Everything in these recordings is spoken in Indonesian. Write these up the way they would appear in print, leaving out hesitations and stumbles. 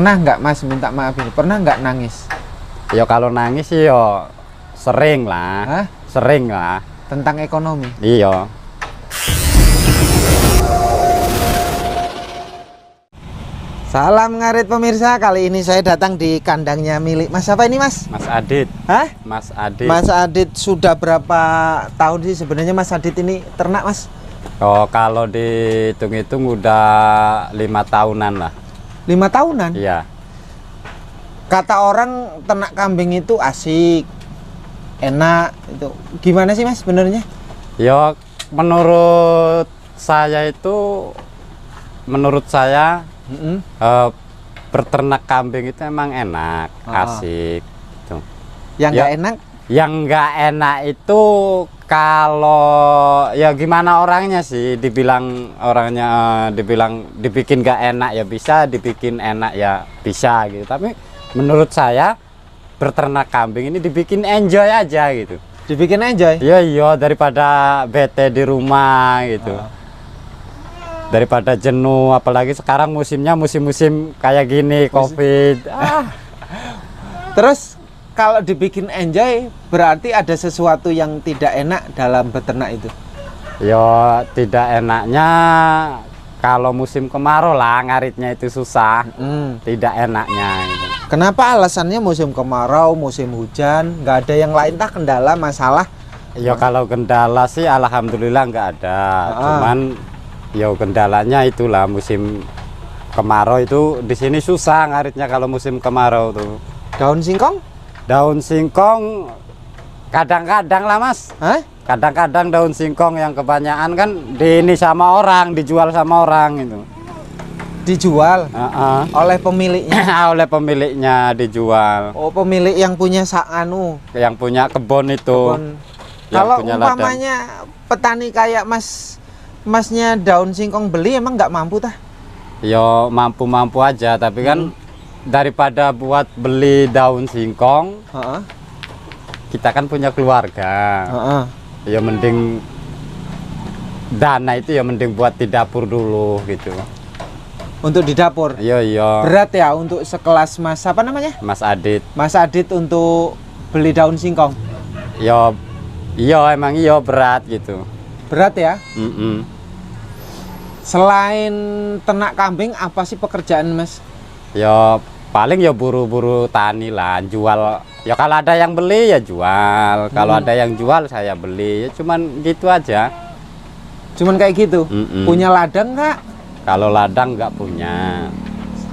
Pernah nggak Mas minta maaf ini? Pernah nggak nangis? Ya kalau nangis sih yo sering lah. Hah? Sering lah. Tentang ekonomi? Iya. Salam ngarit pemirsa, kali ini saya datang di kandangnya milik Mas apa ini Mas? Mas Adit. Hah? Mas Adit. Mas Adit sudah berapa tahun sih sebenarnya Mas Adit ini ternak Mas? Oh kalau dihitung-hitung udah 5 tahunan lah. 5 tahunan? Iya. Kata orang ternak kambing itu asik, enak itu. Gimana sih Mas sebenarnya? Ya menurut saya berternak kambing itu emang enak, asik gitu. Yang nggak enak? Yang nggak enak itu kalau ya gimana orangnya sih, dibilang orangnya dibikin nggak enak ya bisa, dibikin enak ya bisa gitu. Tapi menurut saya berternak kambing ini dibikin enjoy aja gitu. Dibikin enjoy? Iya daripada bete di rumah gitu. Daripada jenuh, apalagi sekarang musimnya musim-musim kayak gini, Covid. Terus kalau dibikin enjoy berarti ada sesuatu yang tidak enak dalam beternak itu? Ya tidak enaknya kalau musim kemarau lah, ngaritnya itu susah. Tidak enaknya gitu. Kenapa alasannya musim kemarau, musim hujan, nggak ada yang lain tak kendala masalah? Ya kalau kendala sih alhamdulillah nggak ada. Cuman ya kendalanya itulah musim kemarau itu di sini susah ngaritnya kalau musim kemarau tuh. Daun singkong? Daun singkong kadang-kadang lah Mas. Hah? Kadang-kadang daun singkong yang kebanyakan kan di ini sama orang, dijual sama orang itu. Dijual? Oleh pemiliknya? Oleh pemiliknya dijual. Oh pemilik yang punya yang punya kebun itu. Kalau umpamanya petani kayak Masnya daun singkong beli emang nggak mampu tah? Yo mampu-mampu aja, tapi kan daripada buat beli daun singkong, kita kan punya keluarga. Ya mending dana itu ya mending buat di dapur dulu gitu. Untuk di dapur? Iya. Berat ya untuk sekelas Mas apa namanya? Mas Adit. Mas Adit untuk beli daun singkong? Iya emang berat gitu. Berat ya? Selain ternak kambing, apa sih pekerjaan Mas? Ya paling ya buru-buru tani lah, jual. Ya kalau ada yang beli ya jual, kalau ada yang jual saya beli. Ya cuman gitu aja. Cuman kayak gitu? Punya ladang nggak? Kalau ladang nggak punya.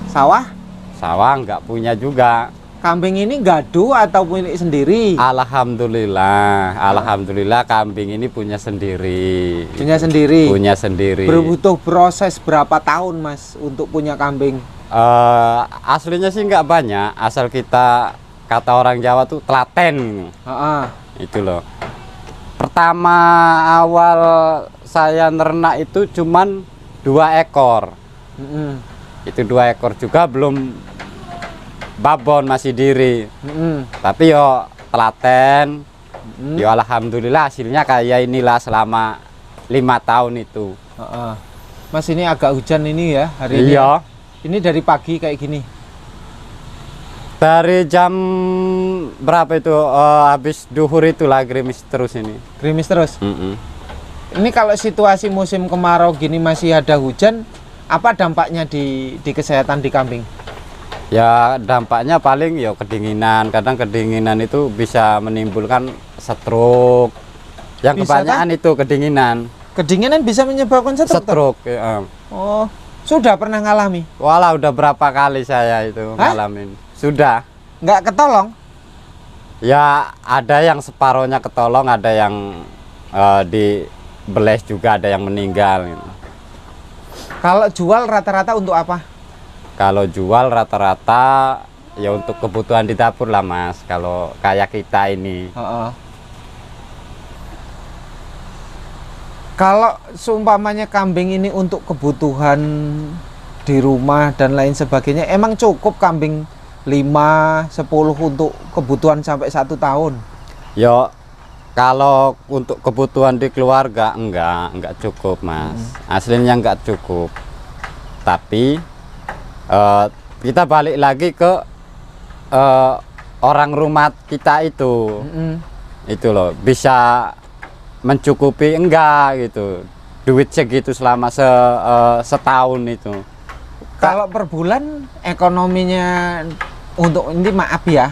Sawah? Sawah nggak punya juga. Kambing ini gaduh atau milik sendiri? Alhamdulillah kambing ini punya sendiri. Punya sendiri? Punya sendiri. Butuh proses berapa tahun Mas untuk punya kambing? Aslinya sih nggak banyak, asal kita kata orang Jawa tuh telaten. Itu loh. Pertama awal saya ternak itu cuman 2 ekor. Itu 2 ekor juga belum babon, masih diri. Tapi yo telaten. Yo alhamdulillah hasilnya kayak inilah selama 5 tahun itu. Mas ini agak hujan ini ya hari ini. Iya. Ini dari pagi kayak gini. Dari jam berapa itu? Habis duhur itulah gerimis terus ini. Gerimis terus? Ini kalau situasi musim kemarau gini masih ada hujan, apa dampaknya di kesehatan di kambing? Ya dampaknya paling ya kedinginan. Kadang kedinginan itu bisa menimbulkan stroke. Yang kebanyakan itu kedinginan. Kedinginan bisa menyebabkan stroke? Ya. Oh, sudah pernah ngalami? Walah udah berapa kali saya itu ngalamin. Sudah. Nggak ketolong? Ya ada yang separohnya ketolong, ada yang dibeles juga, ada yang meninggal gitu. Kalau jual rata-rata untuk apa? Kalau jual rata-rata ya untuk kebutuhan di dapur lah Mas, kalau kayak kita ini. Kalau seumpamanya kambing ini untuk kebutuhan di rumah dan lain sebagainya, emang cukup kambing 5, 10 untuk kebutuhan sampai 1 tahun? Ya kalau untuk kebutuhan di keluarga enggak cukup Mas. Aslinya enggak cukup. Tapi kita balik lagi ke orang rumah kita itu. Itu loh, bisa mencukupi enggak gitu duit segitu selama setahun itu. Kalau per bulan ekonominya untuk ini, maaf ya,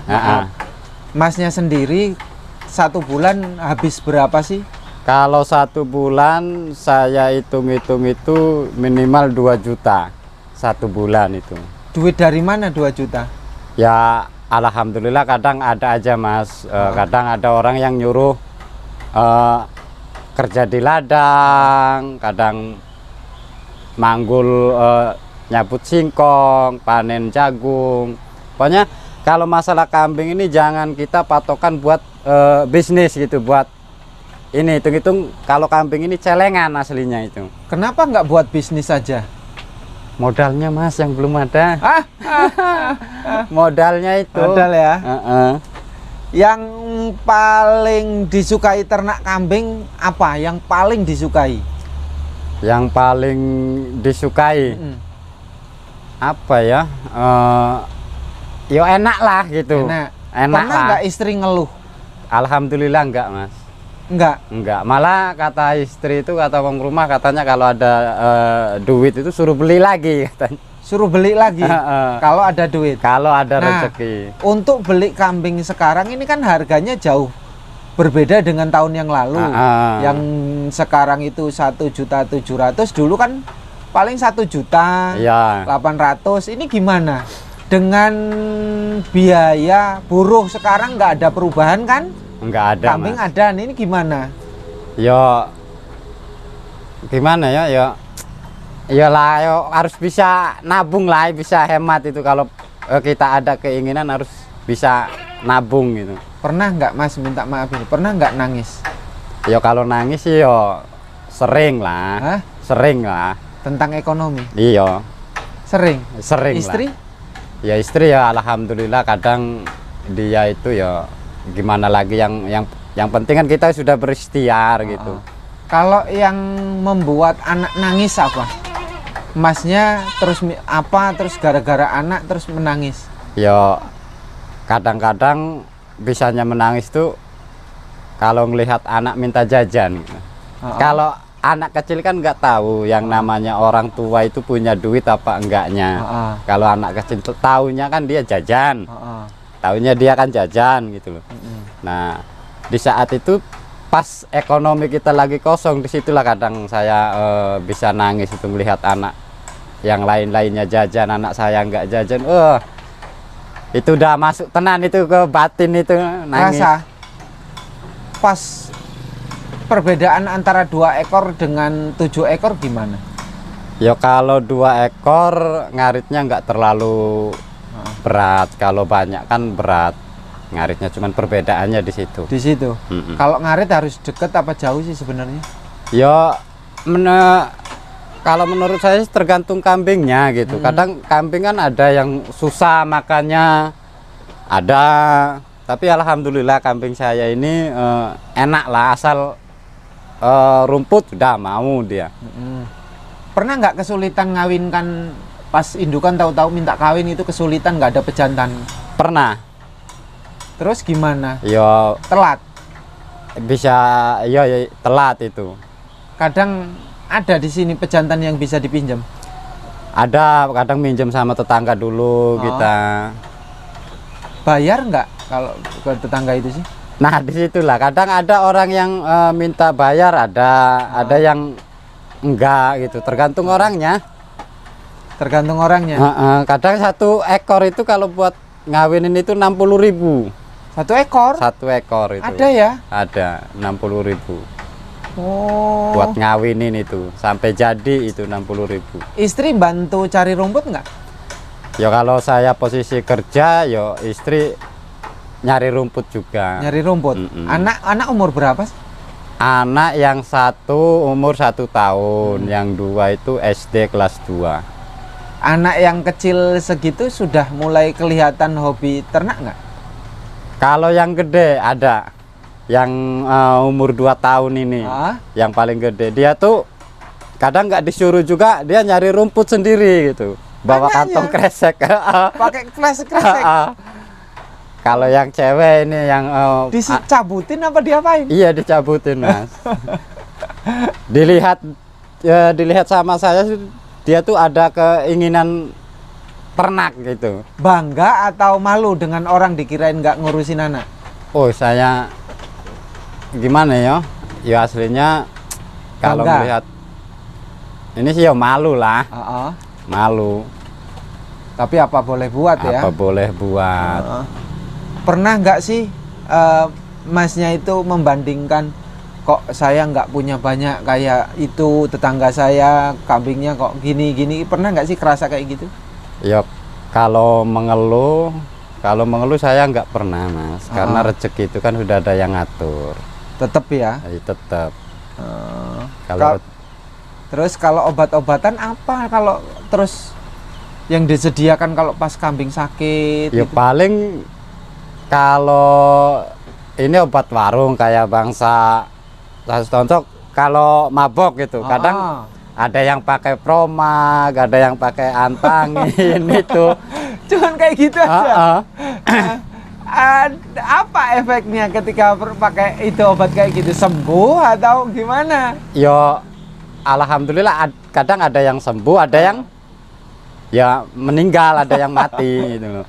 Masnya sendiri satu bulan habis berapa sih? Kalau satu bulan saya hitung-hitung itu minimal 2 juta satu bulan itu. Duit dari mana 2 juta? Ya alhamdulillah kadang ada aja Mas. Kadang ada orang yang nyuruh kerja di ladang, kadang manggul nyabut singkong, panen jagung. Pokoknya kalau masalah kambing ini jangan kita patokan buat bisnis gitu, buat ini hitung-hitung. Kalau kambing ini celengan aslinya itu. Kenapa nggak buat bisnis saja? Modalnya Mas yang belum ada. Modalnya itu. Modal ya. Yang paling disukai ternak kambing apa? Yang paling disukai? Yang paling disukai apa ya? Yo enak lah gitu. Enak Pernah lah. Nggak istri ngeluh? Alhamdulillah enggak Mas. Enggak. Malah kata istri itu, kata orang rumah katanya kalau ada duit itu suruh beli lagi katanya. Suruh beli lagi kalau ada duit. Kalau ada rezeki. Untuk beli kambing sekarang ini kan harganya jauh berbeda dengan tahun yang lalu. Yang sekarang itu 1.700.000, dulu kan paling 1.800.000. Ini gimana? Dengan biaya buruh sekarang nggak ada perubahan kan? Nggak ada. Kambing Mas. Ada, ini gimana? Yo, gimana ya? Yo harus bisa nabung lah, bisa hemat itu. Kalau kita ada keinginan harus bisa nabung gitu. Pernah nggak Mas, minta maaf ini, pernah nggak nangis? Yo kalau nangis sih yo sering lah. Hah? Sering lah. Tentang ekonomi? Iya. Sering Istri? Lah. Ya istri ya alhamdulillah, kadang dia itu ya gimana lagi, yang penting kan kita sudah berikhtiar gitu. Kalau yang membuat anak nangis apa? Masnya terus gara-gara anak terus menangis? Ya kadang-kadang bisanya menangis tuh kalau ngelihat anak minta jajan. Kalau anak kecil kan nggak tahu yang namanya orang tua itu punya duit apa enggaknya. Kalau anak kecil taunya kan dia jajan, taunya dia kan jajan gitu loh. Nah di saat itu pas ekonomi kita lagi kosong, disitulah kadang saya bisa nangis itu melihat anak yang lain-lainnya jajan, anak saya nggak jajan. Itu udah masuk tenan itu ke batin itu, nangis. Rasa pas perbedaan antara 2 ekor dengan 7 ekor gimana? Ya kalau 2 ekor ngaritnya nggak terlalu berat, kalau banyak kan berat ngaritnya, cuman perbedaannya di situ. Di situ. Kalau ngarit harus deket apa jauh sih sebenarnya? Ya kalau menurut saya tergantung kambingnya gitu. Kadang kambing kan ada yang susah makannya, ada. Tapi alhamdulillah kambing saya ini enak lah, asal rumput udah mau dia. Pernah nggak kesulitan ngawinkan pas indukan, tahu-tahu minta kawin itu kesulitan, nggak ada pejantan? Pernah. Terus gimana? Yo telat. Bisa, ya telat itu. Kadang ada di sini pejantan yang bisa dipinjam. Ada, kadang minjem sama tetangga dulu kita. Bayar nggak kalau ke tetangga itu sih? Nah disitulah kadang ada orang yang minta bayar, ada yang enggak gitu, tergantung orangnya. Tergantung orangnya. Kadang 1 ekor itu kalau buat ngawinin itu 60.000. 1 ekor? 1 ekor itu. Ada ya? Ada 60.000. Oh. Buat ngawinin itu sampai jadi itu 60.000. Istri bantu cari rumput nggak? Ya kalau saya posisi kerja, yo istri nyari rumput juga. Nyari rumput. Anak umur berapa sih? Anak yang 1 umur 1 tahun, yang 2 itu SD kelas 2. Anak yang kecil segitu sudah mulai kelihatan hobi ternak nggak? Kalau yang gede ada, yang umur 2 tahun ini, yang paling gede, dia tuh kadang nggak disuruh juga, dia nyari rumput sendiri gitu. bawa kantong kresek. Pakai kresek. Kalau yang cewek ini yang dicabutin apa diapain? Iya, dicabutin, Mas. Dilihat sama saya, dia tuh ada keinginan ternak gitu. Bangga atau malu dengan orang dikirain nggak ngurusin anak? Oh, saya gimana ya? Ya aslinya kalau melihat ini sih ya malu lah. Malu. Tapi apa boleh buat ya? Apa boleh buat. Pernah nggak sih masnya itu membandingkan, kok saya nggak punya banyak kayak itu, tetangga saya kambingnya kok gini-gini, pernah nggak sih kerasa kayak gitu? Ya kalau mengeluh saya nggak pernah, Mas, karena rezeki itu kan sudah ada yang ngatur. Tetap ya? Tetap. Terus kalau obat-obatan apa kalau terus yang disediakan kalau pas kambing sakit? Ya gitu? Paling kalau ini obat warung kayak bangsa Toncok, kalau mabok gitu kadang ada yang pakai Promag, ada yang pakai Antangin itu. Cuman kayak gitu aja. Apa efeknya ketika pakai itu obat kayak gitu, sembuh atau gimana? Yo, alhamdulillah kadang ada yang sembuh, ada yang ya meninggal, ada yang mati gitu loh.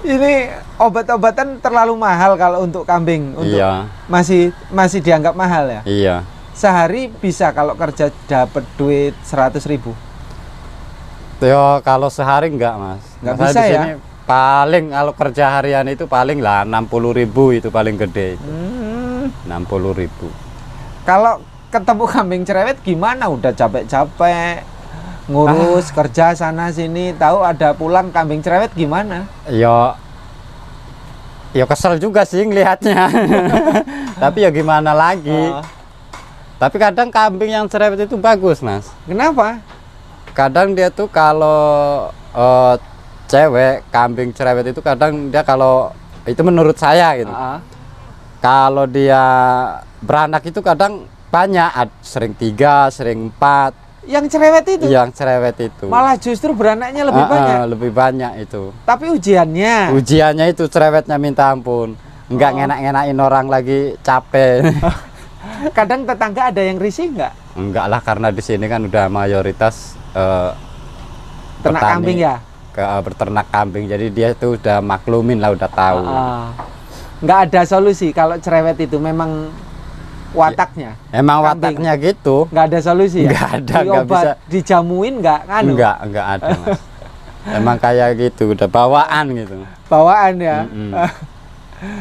Ini obat-obatan terlalu mahal kalau untuk kambing. Iya. Masih dianggap mahal ya? Iya. Sehari bisa kalau kerja dapat duit 100.000? Yo, kalau sehari enggak, Mas. Enggak bisa ya? Sini paling kalau kerja harian itu paling lah 60.000 itu paling gede itu. 60.000. Kalau ketemu kambing cerewet gimana? Udah capek-capek ngurus kerja sana sini, tahu ada pulang kambing cerewet gimana? Yo kesel juga sih ngelihatnya. Tapi ya gimana lagi? Tapi kadang kambing yang cerewet itu bagus, Mas. Kenapa? Kadang dia tuh kalau cewek kambing cerewet itu kadang dia kalau itu menurut saya gitu. Kalau dia beranak itu kadang banyak, sering 3, sering 4. Yang cerewet itu? Yang cerewet itu. Malah justru beranaknya lebih banyak? Lebih banyak itu. Tapi ujiannya? Ujiannya itu cerewetnya minta ampun. Enggak ngenak-ngenakin orang lagi capek. Kadang tetangga ada yang risih nggak? Enggak lah, karena di sini kan udah mayoritas ternak kambing ya? Berternak kambing. Jadi dia itu udah maklumin lah, udah tahu. Nggak ada solusi kalau cerewet itu memang wataknya. Emang kambing. Wataknya gitu. Nggak ada solusi ya? Nggak ada, nggak bisa. Dijamuin nggak? Nggak ada, Mas. Emang kayak gitu, udah bawaan gitu. Bawaan ya?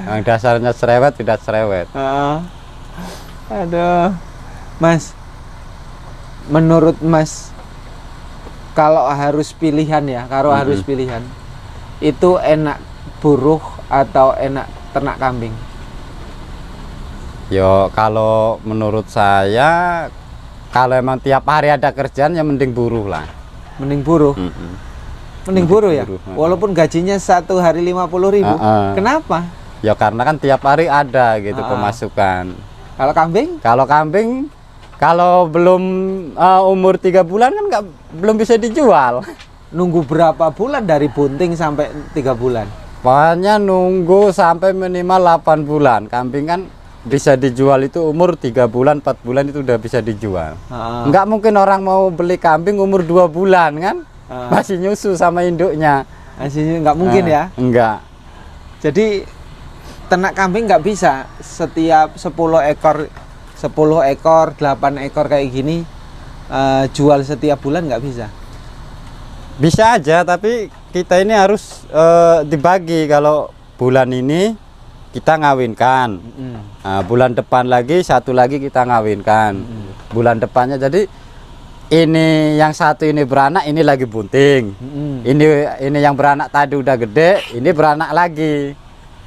Yang dasarnya cerewet tidak cerewet. Aduh. Mas, menurut Mas, kalau harus pilihan ya, harus pilihan, itu enak buruh atau enak ternak kambing? Yo, kalau menurut saya, kalau emang tiap hari ada kerjaan ya mending buruh lah. Mending buruh? Mending buruh ya? Walaupun gajinya 1 hari 50.000. Kenapa? Ya karena kan tiap hari ada gitu pemasukan. Kalau kambing? Kalau kambing, kalau belum umur 3 bulan kan belum bisa dijual. Nunggu berapa bulan dari bunting sampai 3 bulan? Pokoknya nunggu sampai minimal 8 bulan. Kambing kan bisa dijual itu umur 3 bulan, 4 bulan itu udah bisa dijual. Enggak mungkin orang mau beli kambing umur 2 bulan kan? Masih nyusu sama induknya. Masih nggak mungkin ya? Enggak. Jadi ternak kambing nggak bisa setiap 10 ekor, 8 ekor kayak gini jual setiap bulan, nggak bisa? Bisa aja, tapi kita ini harus dibagi. Kalau bulan ini kita ngawinkan, bulan depan lagi satu lagi kita ngawinkan, bulan depannya. Jadi ini yang satu ini beranak, ini lagi bunting, ini yang beranak tadi udah gede, ini beranak lagi.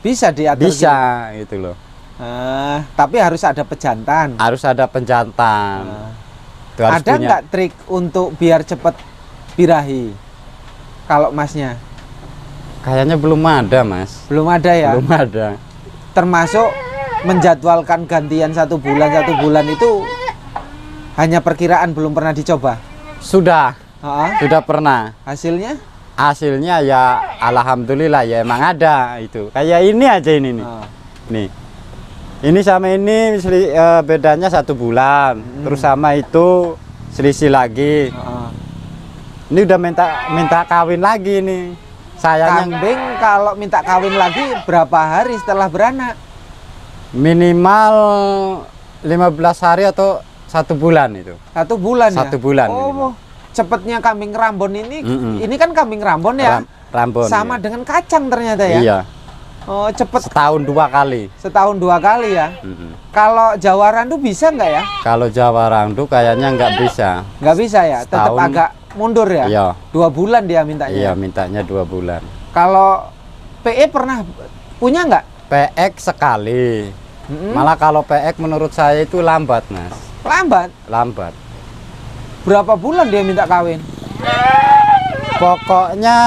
Bisa diatur? Bisa gitu loh. Tapi harus ada pejantan. Harus ada pejantan. Ada nggak trik untuk biar cepet birahi kalau Masnya? Kayaknya belum ada, Mas. Belum ada ya? Belum ada. Termasuk menjadwalkan gantian 1 bulan itu hanya perkiraan, belum pernah dicoba? Sudah. Sudah pernah. Hasilnya? Hasilnya ya alhamdulillah ya emang ada itu. Kayak ini aja ini nih. Nih. Ini sama ini bedanya 1 bulan. Terus sama itu selisih lagi. Ini udah minta kawin lagi nih. Sayangnya kambing kalau minta kawin lagi berapa hari setelah beranak? Minimal 15 hari atau 1 bulan itu. 1 bulan ya? 1 bulan. Oh, cepetnya kambing Rambon ini. Ini kan kambing Rambon ya? Rambon. Sama iya. dengan kacang ternyata ya? Iya. Oh, cepet. Setahun 2 kali. Setahun 2 kali ya? Kalau Jawa Randu bisa nggak ya? Kalau Jawa Randu kayaknya nggak bisa. Nggak bisa ya? Tetap agak mundur ya? Iya. 2 bulan dia mintanya? Iya, mintanya 2 bulan. Kalau PE pernah punya nggak? PX sekali. Malah kalau PX menurut saya itu lambat, Mas. Lambat? Lambat. Berapa bulan dia minta kawin? Pokoknya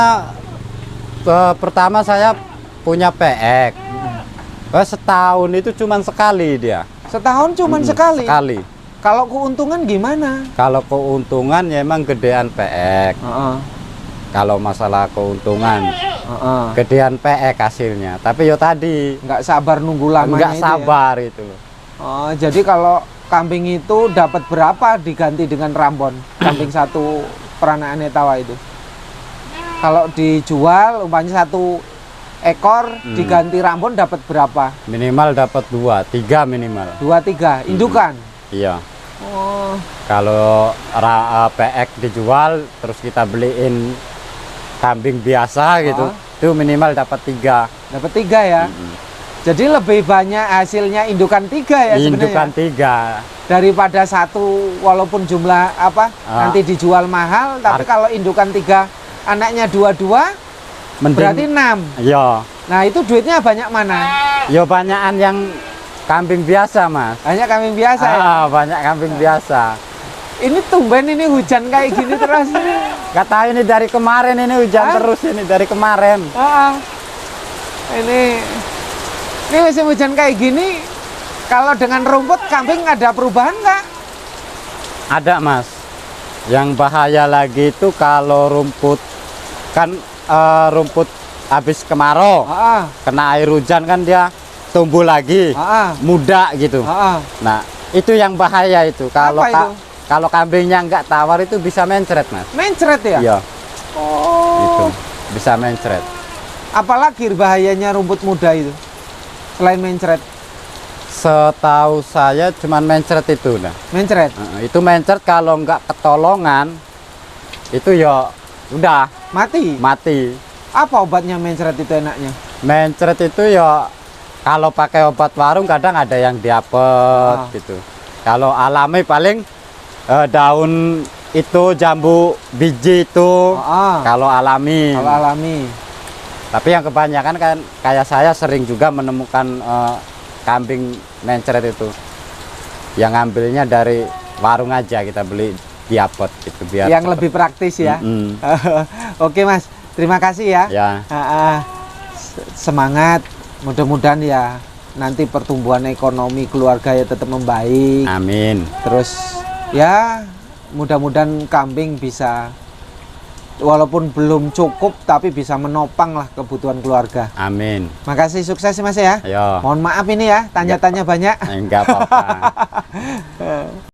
pertama saya punya PX. Setahun itu cuman sekali dia. Setahun cuman sekali? Sekali. Kalau keuntungan gimana? Kalau keuntungan ya emang gedean PX. Kalau masalah keuntungan, gedean PX hasilnya. Tapi yo tadi nggak sabar nunggu lamanya. Nggak sabar itu. Oh, jadi kalau kambing itu dapat berapa diganti dengan Rambon? Kambing 1 peranakan Etawa itu. Kalau dijual umpamanya 1 ekor diganti Rambon dapat berapa? Minimal dapat 2, 3 minimal. 2, 3 indukan. Iya. Oh. Kalau PX dijual terus kita beliin kambing biasa gitu, itu minimal dapat 3. Dapat 3 ya. Jadi lebih banyak hasilnya indukan 3 ya sebenarnya. Indukan 3. Daripada 1 walaupun jumlah nanti dijual mahal, tapi kalau indukan 3 anaknya 2-2 berarti 6. Iya. Nah, itu duitnya banyak mana? Ya banyakan yang kambing biasa, Mas. Banyak kambing biasa ya? Banyak kambing biasa. Ini tumben ini hujan kayak gini terus ini. Kata ini dari kemarin ini hujan terus ini dari kemarin. Ini musim hujan kayak gini, kalau dengan rumput kambing ada perubahan nggak? Ada, Mas. Yang bahaya lagi itu kalau rumput kan rumput habis kemarau, kena air hujan kan dia tumbuh lagi, muda gitu. Nah, itu yang bahaya itu. Kalau kambingnya nggak tawar itu bisa mencret, Mas. Mencret ya? Iya. Oh. Itu bisa mencret. Apalagi bahayanya rumput muda itu selain mencret? Setahu saya cuman mencret itu, nah. Mencret? Itu mencret kalau nggak ketolongan itu ya udah mati. Mati. Apa obatnya mencret itu enaknya? Mencret itu ya kalau pakai obat warung kadang ada yang diapet gitu. Kalau alami paling daun itu jambu biji itu kalau alami. Kalau alami. Tapi yang kebanyakan kan kayak saya sering juga menemukan kambing mencret itu. Yang ngambilnya dari warung aja kita beli diapet gitu biar yang lebih praktis ya. Oke, Mas. Terima kasih ya. Semangat. Mudah-mudahan ya nanti pertumbuhan ekonomi keluarga ya tetap membaik. Amin. Terus ya mudah-mudahan kambing bisa walaupun belum cukup tapi bisa menopang lah kebutuhan keluarga. Amin. Makasih, sukses Mas ya. Ayo. Mohon maaf ini ya tanya-tanya banyak. Enggak apa-apa.